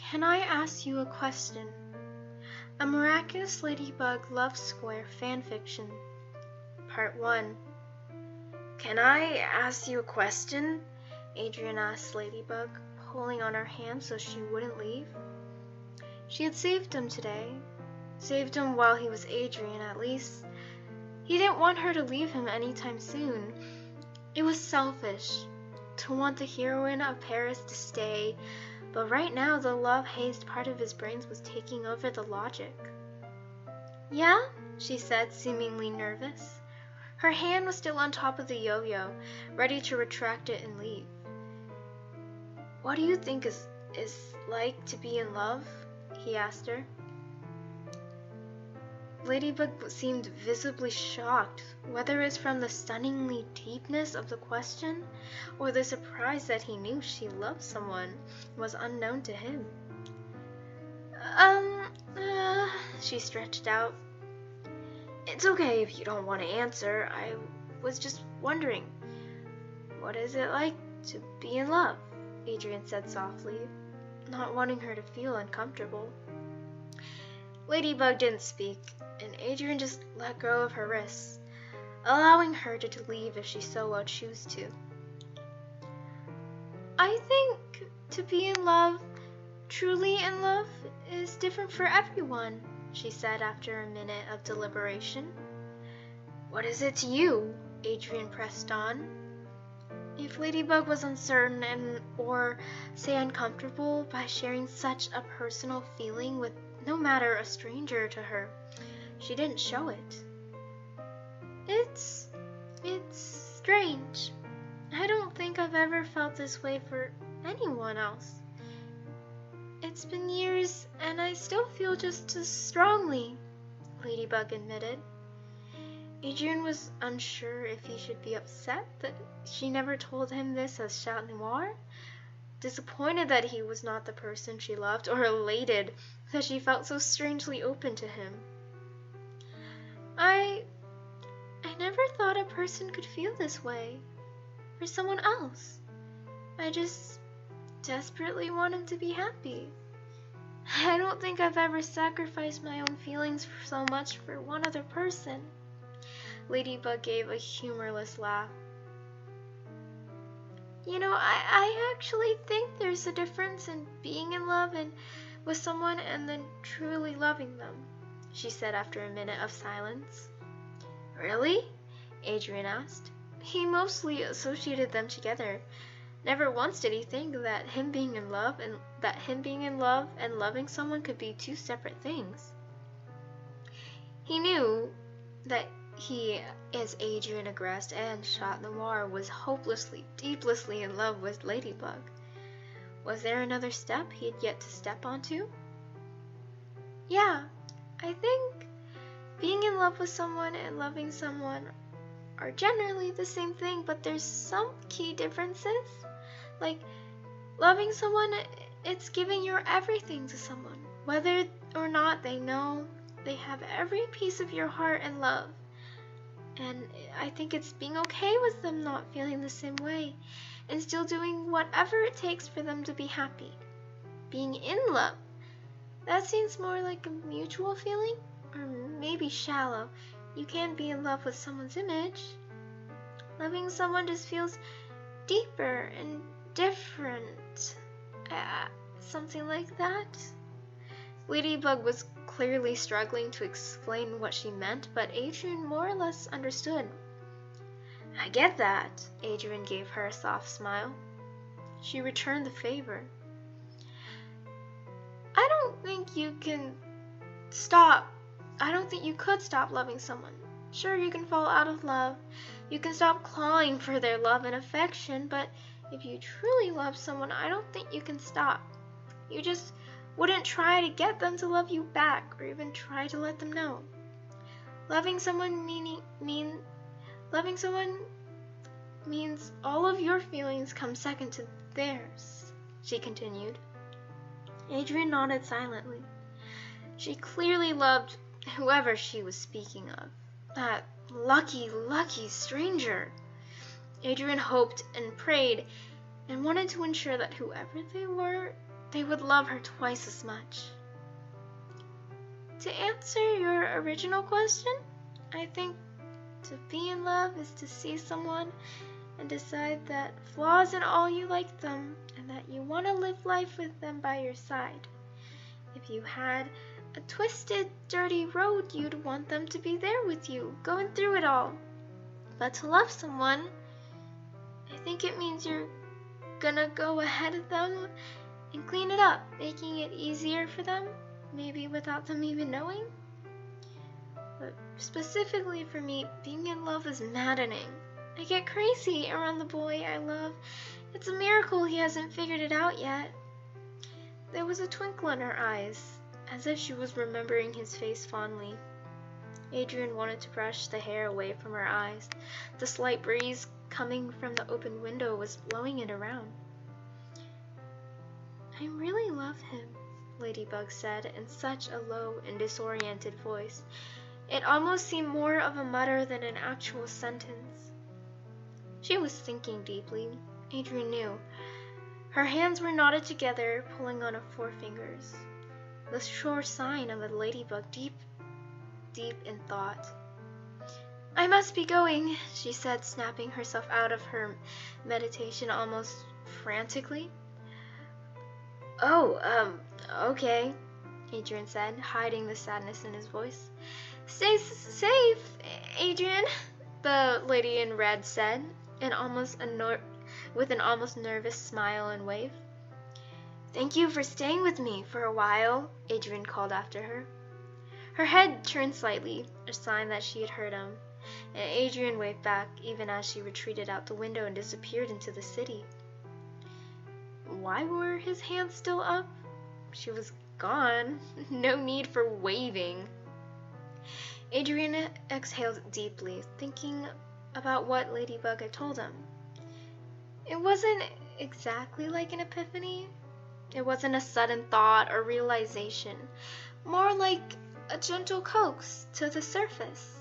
Can I ask you a question? A Miraculous Ladybug Love Square Fanfiction, Part 1. Can I ask you a question? Ladrien asked Ladybug, pulling on her hand so she wouldn't leave. She had saved him today. Saved him while he was Ladrien, at least. He didn't want her to leave him anytime soon. It was selfish to want the heroine of Paris to stay, but right now the love-hazed part of his brains was taking over the logic. Yeah, she said, seemingly nervous. Her hand was still on top of the yo-yo, ready to retract it and leave. What do you think is like to be in love? He asked her. Ladybug seemed visibly shocked, whether it's from the stunningly deepness of the question or the surprise that he knew she loved someone was unknown to him. She stretched out. It's okay if you don't want to answer. I was just wondering, what is it like to be in love? Ladrien said softly, not wanting her to feel uncomfortable. Ladybug didn't speak, and Ladrien just let go of her wrists, allowing her to leave if she so well chose to. I think to be in love, truly in love, is different for everyone, she said after a minute of deliberation. What is it to you? Ladrien pressed on. If Ladybug was uncertain or say uncomfortable by sharing such a personal feeling with no matter a stranger to her, she didn't show it. It's strange. I don't think I've ever felt this way for anyone else. It's been years and I still feel just as strongly, Ladybug admitted. Ladrien was unsure if he should be upset that she never told him this as Chat Noir, disappointed that he was not the person she loved, or elated that she felt so strangely open to him. I never thought a person could feel this way for someone else. I just desperately want him to be happy. I don't think I've ever sacrificed my own feelings so much for one other person. Ladybug gave a humorless laugh. You know, I actually think there's a difference in being in love and with someone and then truly loving them, she said after a minute of silence. Really? Ladrien asked. He mostly associated them together. Never once did he think that him being in love and loving someone could be two separate things. He knew that he, as Ladrien aggressed and Chat Noir, was hopelessly, deeply in love with Ladybug. Was there another step he had yet to step onto? Yeah, I think being in love with someone and loving someone are generally the same thing, but there's some key differences. Like, loving someone, it's giving your everything to someone, whether or not they know they have every piece of your heart and love. And I think it's being okay with them not feeling the same way and still doing whatever it takes for them to be happy. Being in love, that seems more like a mutual feeling, or maybe shallow. You can't be in love with someone's image. Loving someone just feels deeper and different. Something like that. Ladybug was clearly struggling to explain what she meant, but Ladrien more or less understood. I get that, Ladrien gave her a soft smile. She returned the favor. I don't think you could stop loving someone. Sure, you can fall out of love. You can stop clawing for their love and affection, but if you truly love someone, I don't think you can stop. You just wouldn't try to get them to love you back or even try to let them know. Loving someone means all of your feelings come second to theirs, she continued. Ladrien nodded silently. She clearly loved whoever she was speaking of. That lucky stranger. Ladrien hoped and prayed and wanted to ensure that whoever they were, they would love her twice as much. To answer your original question, I think to be in love is to see someone and decide that flaws and all, you like them and that you want to live life with them by your side. If you had a twisted, dirty road, you'd want them to be there with you, going through it all. But to love someone, I think it means you're gonna go ahead of them and clean it up, making it easier for them, maybe without them even knowing. But specifically for me, being in love is maddening. I get crazy around the boy I love. It's a miracle he hasn't figured it out yet. There was a twinkle in her eyes, as if she was remembering his face fondly. Ladrien wanted to brush the hair away from her eyes. The slight breeze coming from the open window was blowing it around. I really love him, Ladybug said in such a low and disoriented voice. It almost seemed more of a mutter than an actual sentence. She was thinking deeply, Ladrien knew. Her hands were knotted together, pulling on her forefingers, the sure sign of a ladybug deep in thought. I must be going, she said, snapping herself out of her meditation almost frantically. Oh, okay, Ladrien said, hiding the sadness in his voice. Stay safe, Ladrien, the lady in red said, with an almost nervous smile and wave. Thank you for staying with me for a while, Ladrien called after her. Her head turned slightly, a sign that she had heard him, and Ladrien waved back even as she retreated out the window and disappeared into the city. Why were his hands still up? She was gone. No need for waving. Ladrien exhaled deeply, thinking about what Ladybug had told him. It wasn't exactly like an epiphany. It wasn't a sudden thought or realization, more like a gentle coax to the surface.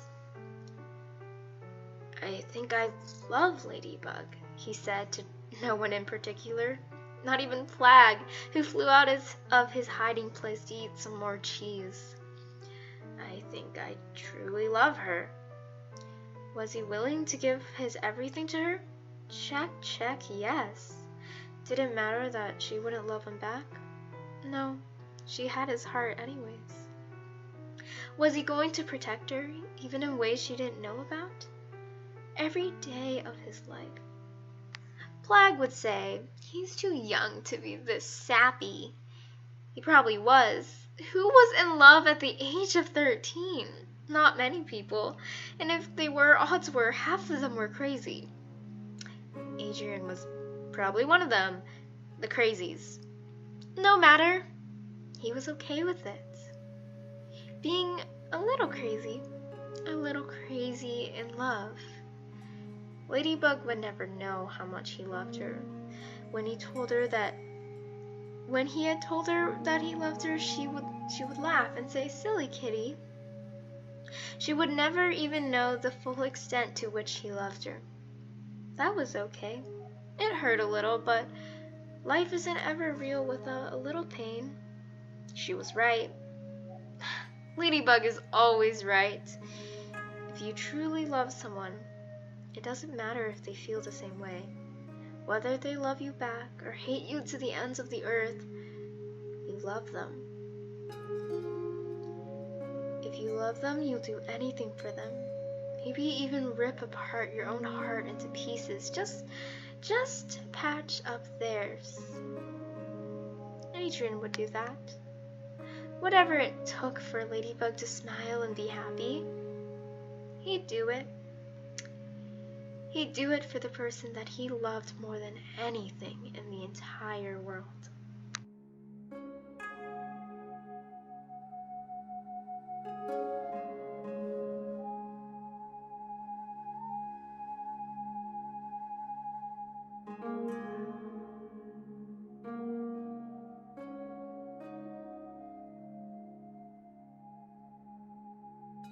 I think I love Ladybug, he said to no one in particular, not even Flag, who flew out of his hiding place to eat some more cheese. I think I truly love her. Was he willing to give his everything to her? Check, yes. Did it matter that she wouldn't love him back? No, she had his heart anyways. Was he going to protect her, even in ways she didn't know about? Every day of his life. Flag would say, he's too young to be this sappy. He probably was. Who was in love at the age of 13? Not many people, and if they were, odds were half of them were crazy. Ladrien was probably one of them, the crazies. No matter, he was okay with it. Being a little crazy in love. Ladybug would never know how much he loved her. When he had told her that he loved her, she would laugh and say, "Silly kitty." She would never even know the full extent to which he loved her. That was okay. It hurt a little, but life isn't ever real without a little pain. She was right. Ladybug is always right. If you truly love someone, it doesn't matter if they feel the same way. Whether they love you back or hate you to the ends of the earth, you love them. If you love them, you'll do anything for them. Maybe even rip apart your own heart into pieces, just patch up theirs. Ladrien would do that. Whatever it took for Ladybug to smile and be happy, he'd do it. He'd do it for the person that he loved more than anything in the entire world.